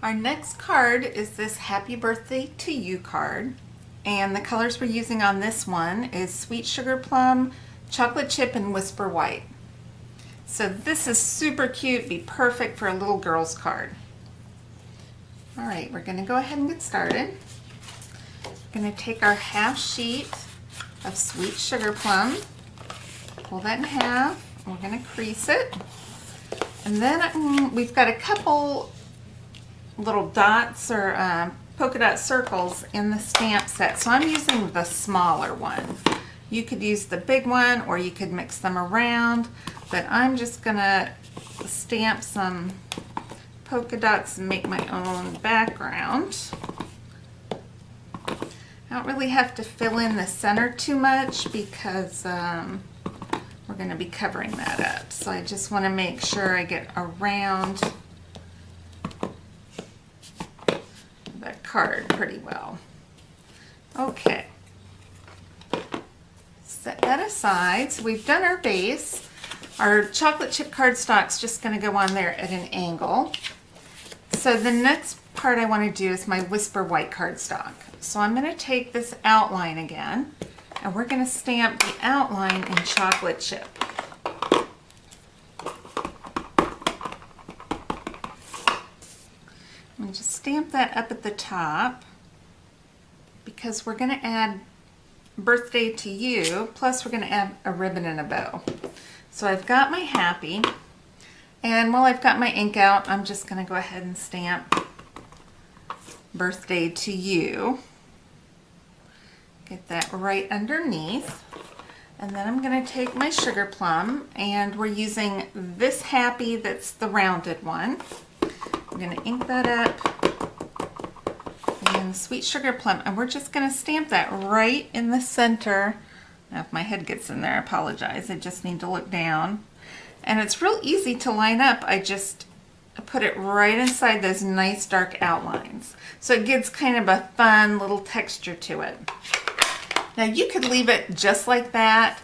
Our next card is this Happy Birthday to You card. And the colors we're using on this one is Sweet Sugar Plum, Chocolate Chip, and Whisper White. So this is super cute, be perfect for a little girl's card. All right, we're gonna go ahead and get started. We're gonna take our half sheet of Sweet Sugar Plum, pull that in half, and we're gonna crease it. And then we've got a couple little dots or polka dot circles in the stamp set. So I'm using the smaller one. You could use the big one or you could mix them around, but I'm just gonna stamp some polka dots and make my own background. I don't really have to fill in the center too much because we're gonna be covering that up. So I just wanna make sure I get around that card pretty well. Okay, set that aside. So we've done our base. Our chocolate chip cardstock's just going to go on there at an angle. So the next part I want to do is my Whisper White cardstock. So I'm going to take this outline again and we're going to stamp the outline in chocolate chip. And just stamp that up at the top because we're going to add Birthday to You, plus we're going to add a ribbon and a bow. So I've got my happy, and while I've got my ink out, I'm just going to go ahead and stamp Birthday to You. Get that right underneath. And then I'm going to take my sugar plum, and we're using this happy that's the rounded one. I'm going to ink that up, and Sweet Sugar Plum, and we're just going to stamp that right in the center. Now if my head gets in there, I apologize. I just need to look down. And it's real easy to line up. I just put it right inside those nice dark outlines. So it gives kind of a fun little texture to it. Now you could leave it just like that,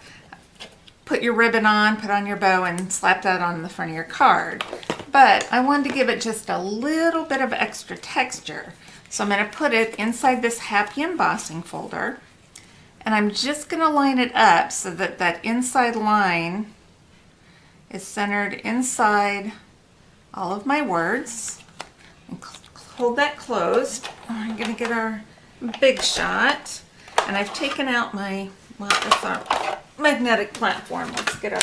put your ribbon on, put on your bow, and slap that on the front of your card. But I wanted to give it just a little bit of extra texture. So I'm going to put it inside this Happy Embossing folder. And I'm just going to line it up so that that inside line is centered inside all of my words. And hold that closed. I'm going to get our big shot. And I've taken out my, well, that's our magnetic platform. Let's get our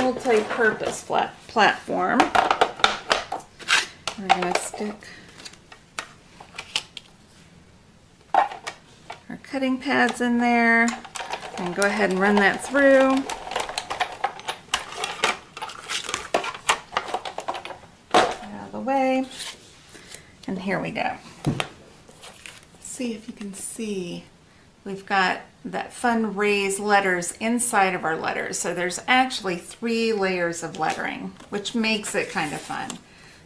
multi-purpose platform. We're going to stick our cutting pads in there and go ahead and run that through. Get out of the way. And here we go. See if you can see. We've got that fun raised letters inside of our letters. So there's actually 3 layers of lettering, which makes it kind of fun.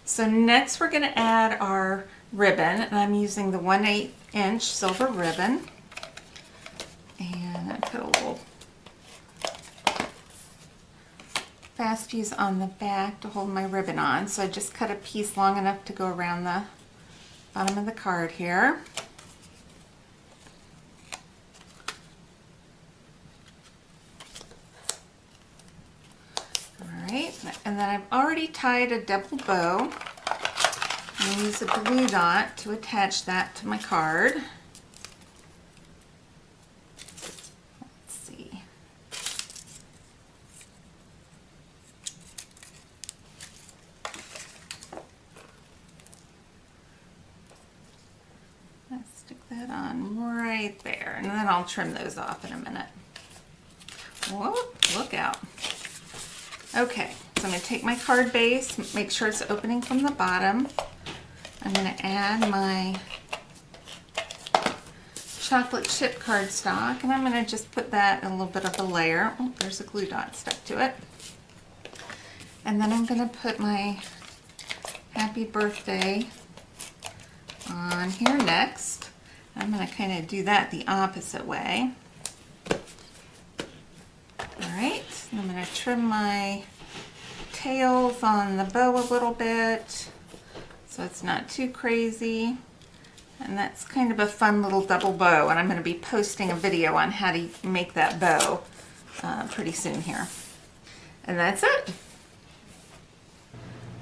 So next we're going to add our ribbon, and I'm using the 1/8 inch silver ribbon. And I put a little fast fuse on the back to hold my ribbon on. So I just cut a piece long enough to go around the bottom of the card here. And then I've already tied a double bow. I'm going to use a glue dot to attach that to my card. Let's see. Let's stick that on right there, and then I'll trim those off in a minute. Whoa, look out. Okay, so I'm going to take my card base, make sure it's opening from the bottom. I'm going to add my chocolate chip cardstock, and I'm going to just put that in a little bit of a layer. Oh, there's a glue dot stuck to it. And then I'm going to put my Happy Birthday on here next. I'm going to kind of do that the opposite way. Alright, I'm going to trim my tails on the bow a little bit so it's not too crazy. And that's kind of a fun little double bow, and I'm going to be posting a video on how to make that bow pretty soon here. And that's it.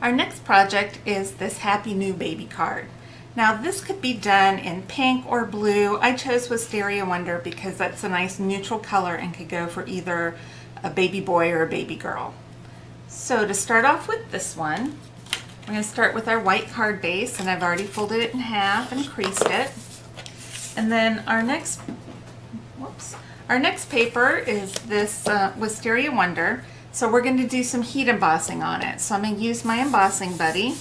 Our next project is this Happy New Baby card. Now this could be done in pink or blue. I chose Wisteria Wonder because that's a nice neutral color and could go for either a baby boy or a baby girl. So to start off with this one, we're going to start with our white card base, and I've already folded it in half and creased it. And then our next paper is this Wisteria Wonder. So we're going to do some heat embossing on it. So I'm going to use my embossing buddy.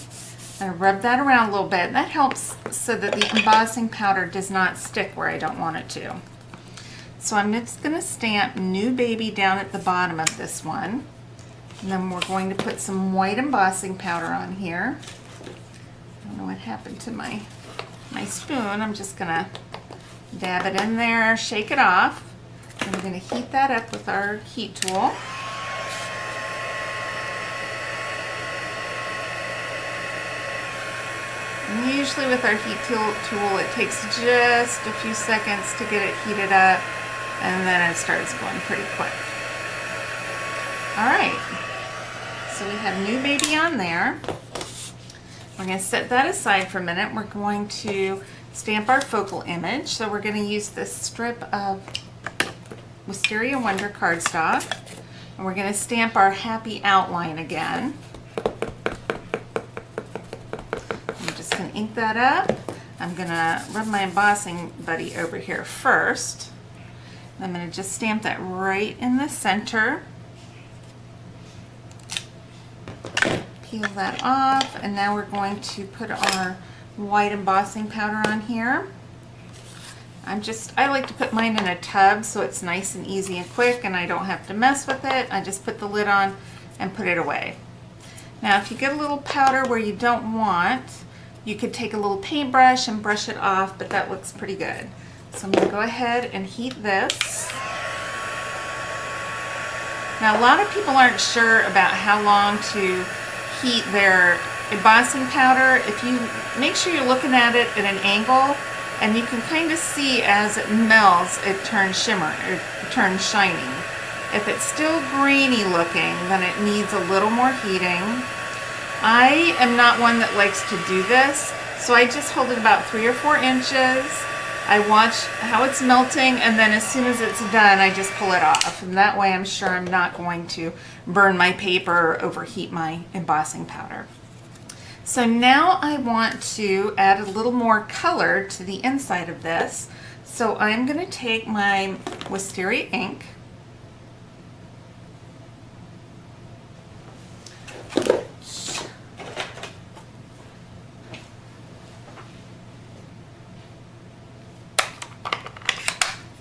I'm going to rub that around a little bit, and that helps so that the embossing powder does not stick where I don't want it to. So I'm just going to stamp New Baby down at the bottom of this one. And then we're going to put some white embossing powder on here. I don't know what happened to my spoon. I'm just going to dab it in there, shake it off. And we're going to heat that up with our heat tool. And usually with our heat tool, it takes just a few seconds to get it heated up, and then it starts going pretty quick. All right. So we have New Baby on there. We're going to set that aside for a minute. We're going to stamp our focal image. So we're going to use this strip of Wisteria Wonder cardstock. And we're going to stamp our happy outline again. I'm just going to ink that up. I'm going to rub my embossing buddy over here first. I'm going to just stamp that right in the center. Peel that off, and now we're going to put our white embossing powder on here. I like to put mine in a tub so it's nice and easy and quick, and I don't have to mess with it. I just put the lid on and put it away. Now if you get a little powder where you don't want, you could take a little paintbrush and brush it off, but that looks pretty good. So I'm going to go ahead and heat this. Now a lot of people aren't sure about how long to heat their embossing powder. If you make sure you're looking at it at an angle, and you can kind of see as it melts, it turns shimmer, it turns shiny. If it's still grainy looking, then it needs a little more heating. I am not one that likes to do this, so I just hold it about 3 or 4 inches. I watch how it's melting, and then as soon as it's done, I just pull it off. And that way I'm sure I'm not going to burn my paper or overheat my embossing powder. So now I want to add a little more color to the inside of this. So I'm going to take my Wisteria ink.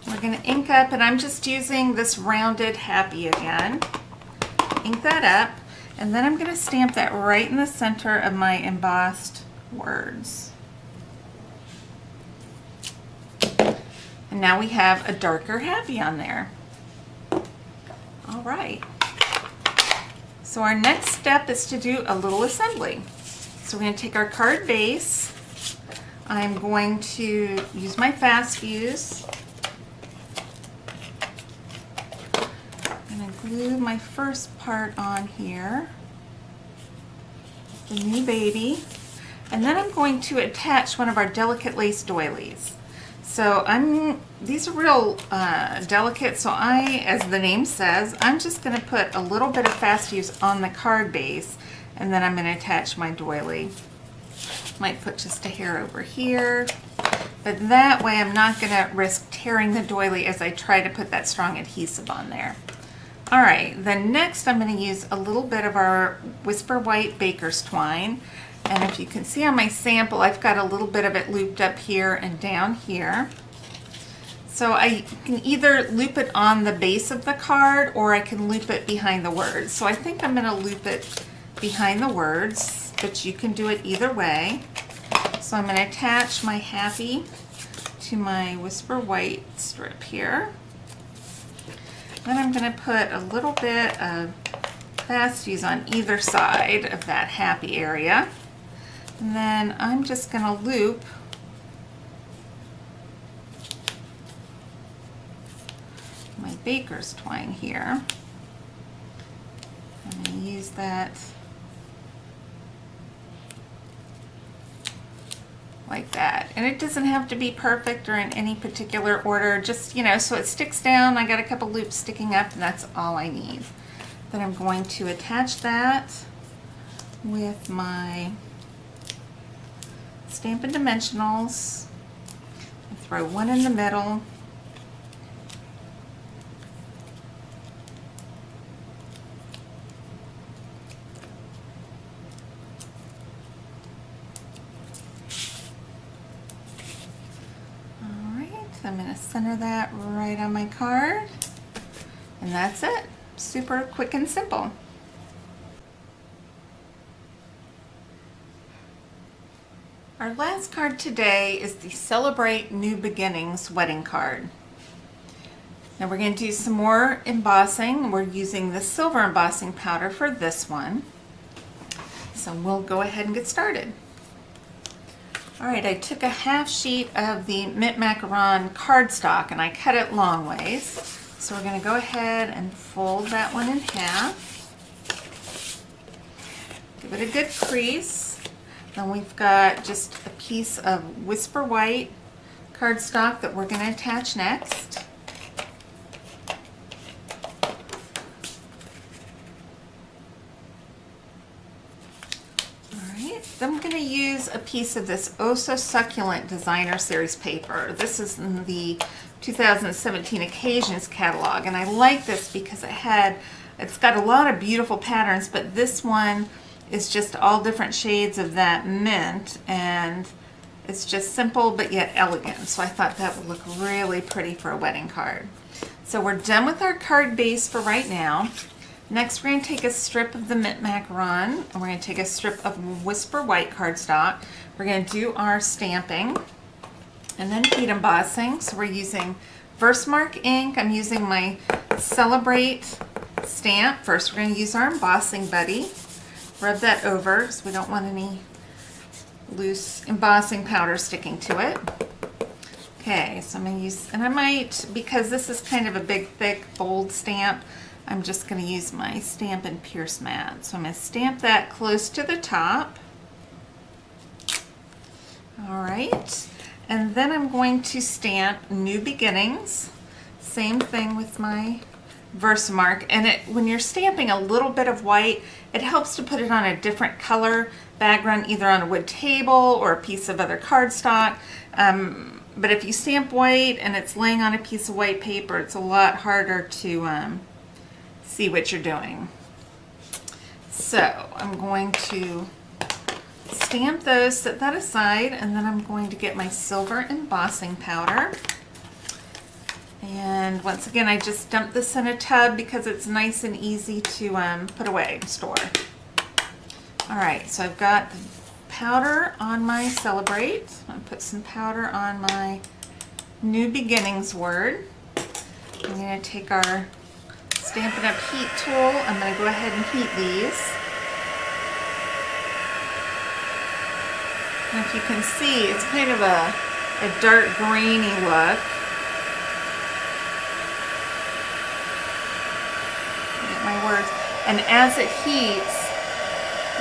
We're going to ink up, and I'm just using this rounded happy again. Ink that up, and then I'm going to stamp that right in the center of my embossed words. And now we have a darker happy on there. All right. So our next step is to do a little assembly. So we're going to take our card base. I'm going to use my fast fuse. Glue my first part on here, the New Baby, and then I'm going to attach one of our delicate lace doilies. So these are real delicate, so as the name says, I'm just going to put a little bit of fast fuse on the card base, and then I'm going to attach my doily. Might put just a hair over here, but that way I'm not going to risk tearing the doily as I try to put that strong adhesive on there. All right, then next I'm going to use a little bit of our Whisper White Baker's Twine. And if you can see on my sample, I've got a little bit of it looped up here and down here. So I can either loop it on the base of the card, or I can loop it behind the words. So I think I'm going to loop it behind the words, but you can do it either way. So I'm going to attach my happy to my Whisper White strip here. Then I'm going to put a little bit of fast fuse on either side of that happy area. And then I'm just going to loop my baker's twine here. I'm going to use that like that. And it doesn't have to be perfect or in any particular order, just, you know, so it sticks down. I got a couple loops sticking up and that's all I need. Then I'm going to attach that with my Stampin' Dimensionals. Throw one in the middle. I'm going to center that right on my card, and that's it. Super quick and simple. Our last card today is the Celebrate New Beginnings wedding card. Now we're going to do some more embossing. We're using the silver embossing powder for this one. So we'll go ahead and get started. Alright, I took a half sheet of the Mint Macaron cardstock and I cut it long ways. So we're going to go ahead and fold that one in half. Give it a good crease. Then we've got just a piece of Whisper White cardstock that we're going to attach next. Then I'm going to use a piece of this Oh So Succulent Designer Series paper. This is in the 2017 Occasions catalog, and I like this because it's got a lot of beautiful patterns, but this one is just all different shades of that mint, and it's just simple but yet elegant. So I thought that would look really pretty for a wedding card. So we're done with our card base for right now. Next, we're going to take a strip of the Mint Macaron, and we're going to take a strip of Whisper White cardstock. We're going to do our stamping and then heat embossing. So we're using Versamark ink. I'm using my Celebrate stamp. First, we're going to use our embossing buddy. Rub that over because we don't want any loose embossing powder sticking to it. Okay, so I'm going to use, and I might, because this is kind of a big, thick, bold stamp, I'm just going to use my Stampin' Pierce mat. So I'm going to stamp that close to the top. All right. And then I'm going to stamp New Beginnings. Same thing with my Versamark. And when you're stamping a little bit of white, it helps to put it on a different color background, either on a wood table or a piece of other cardstock. But if you stamp white and it's laying on a piece of white paper, it's a lot harder to see what you're doing. So I'm going to stamp those, set that aside, and then I'm going to get my silver embossing powder. And once again, I just dumped this in a tub because it's nice and easy to put away and store. All right, so I've got the powder on my Celebrate. I'm going to put some powder on my New Beginnings word. I'm going to take our Stampin' Up! Heat tool. I'm going to go ahead and heat these. And if you can see, it's kind of a dark grainy look. Get my words. And as it heats,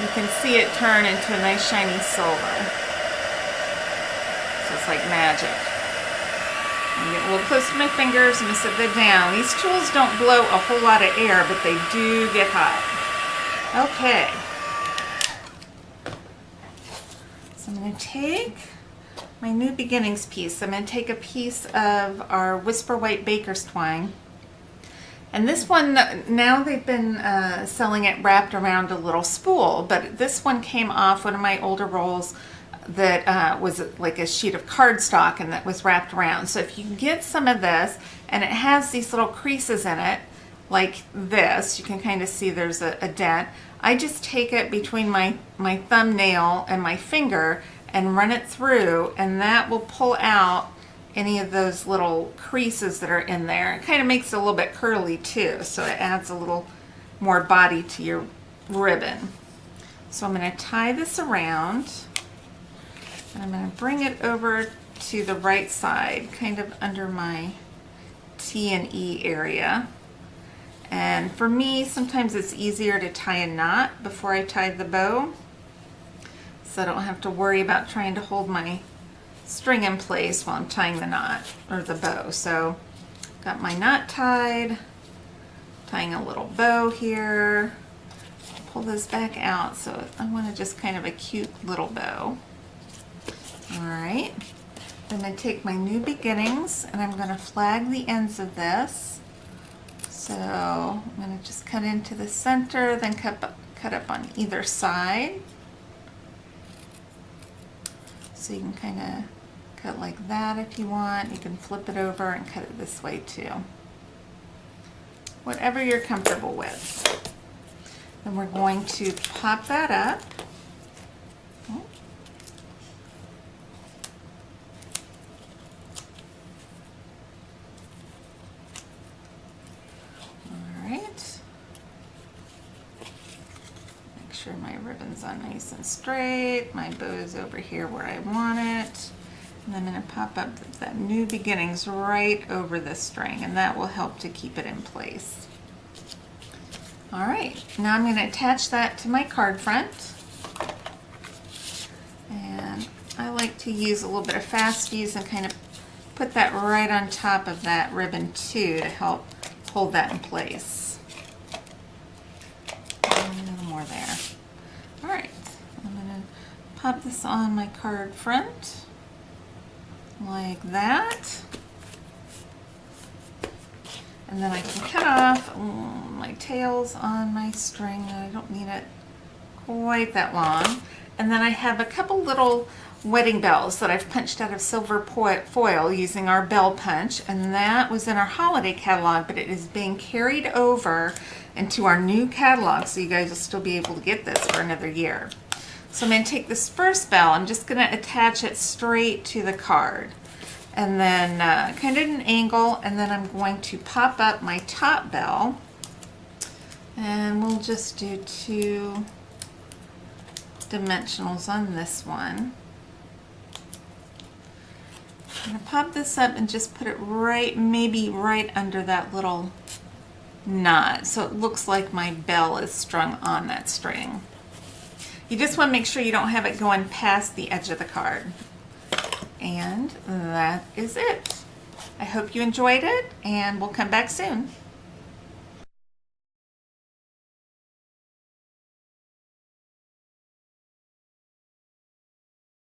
you can see it turn into a nice shiny silver. So it's like magic. I'm getting a little close to my fingers. I'm going to set that down. These tools don't blow a whole lot of air, but they do get hot. Okay. So I'm going to take my New Beginnings piece. I'm going to take a piece of our Whisper White Baker's Twine. And this one, now they've been selling it wrapped around a little spool, but this one came off one of my older rolls that was like a sheet of cardstock and that was wrapped around. So if you get some of this, and it has these little creases in it, like this, you can kind of see there's a dent. I just take it between my thumbnail and my finger and run it through, and that will pull out any of those little creases that are in there. It kind of makes it a little bit curly too, so it adds a little more body to your ribbon. So I'm going to tie this around. And I'm going to bring it over to the right side, kind of under my T and E area. And for me, sometimes it's easier to tie a knot before I tie the bow, so I don't have to worry about trying to hold my string in place while I'm tying the knot or the bow. So got my knot tied, tying a little bow here. Pull this back out, so I want to just kind of a cute little bow. All right, then I take my New Beginnings and I'm going to flag the ends of this. So I'm going to just cut into the center, then cut up on either side. So you can kind of cut like that if you want. You can flip it over and cut it this way too. Whatever you're comfortable with. Then we're going to pop that up. Make sure my ribbon's on nice and straight. My bow is over here where I want it. And I'm going to pop up that New Beginnings right over the string, and that will help to keep it in place. All right, now I'm going to attach that to my card front. And I like to use a little bit of fast fuse and kind of put that right on top of that ribbon too to help hold that in place. And a little more there. All right, I'm going to pop this on my card front like that. And then I can cut off my tails on my string. I don't need it quite that long. And then I have a couple little wedding bells that I've punched out of silver foil using our bell punch, and that was in our holiday catalog, but it is being carried over into our new catalog, so you guys will still be able to get this for another year. So I'm going to take this first bell, I'm just going to attach it straight to the card, and then kind of at an angle, and then I'm going to pop up my top bell, and we'll just do 2 dimensionals on this one. I'm going to pop this up and just put it right, maybe right under that little knot, so it looks like my bell is strung on that string. You just want to make sure you don't have it going past the edge of the card. And that is it. I hope you enjoyed it, and we'll come back soon.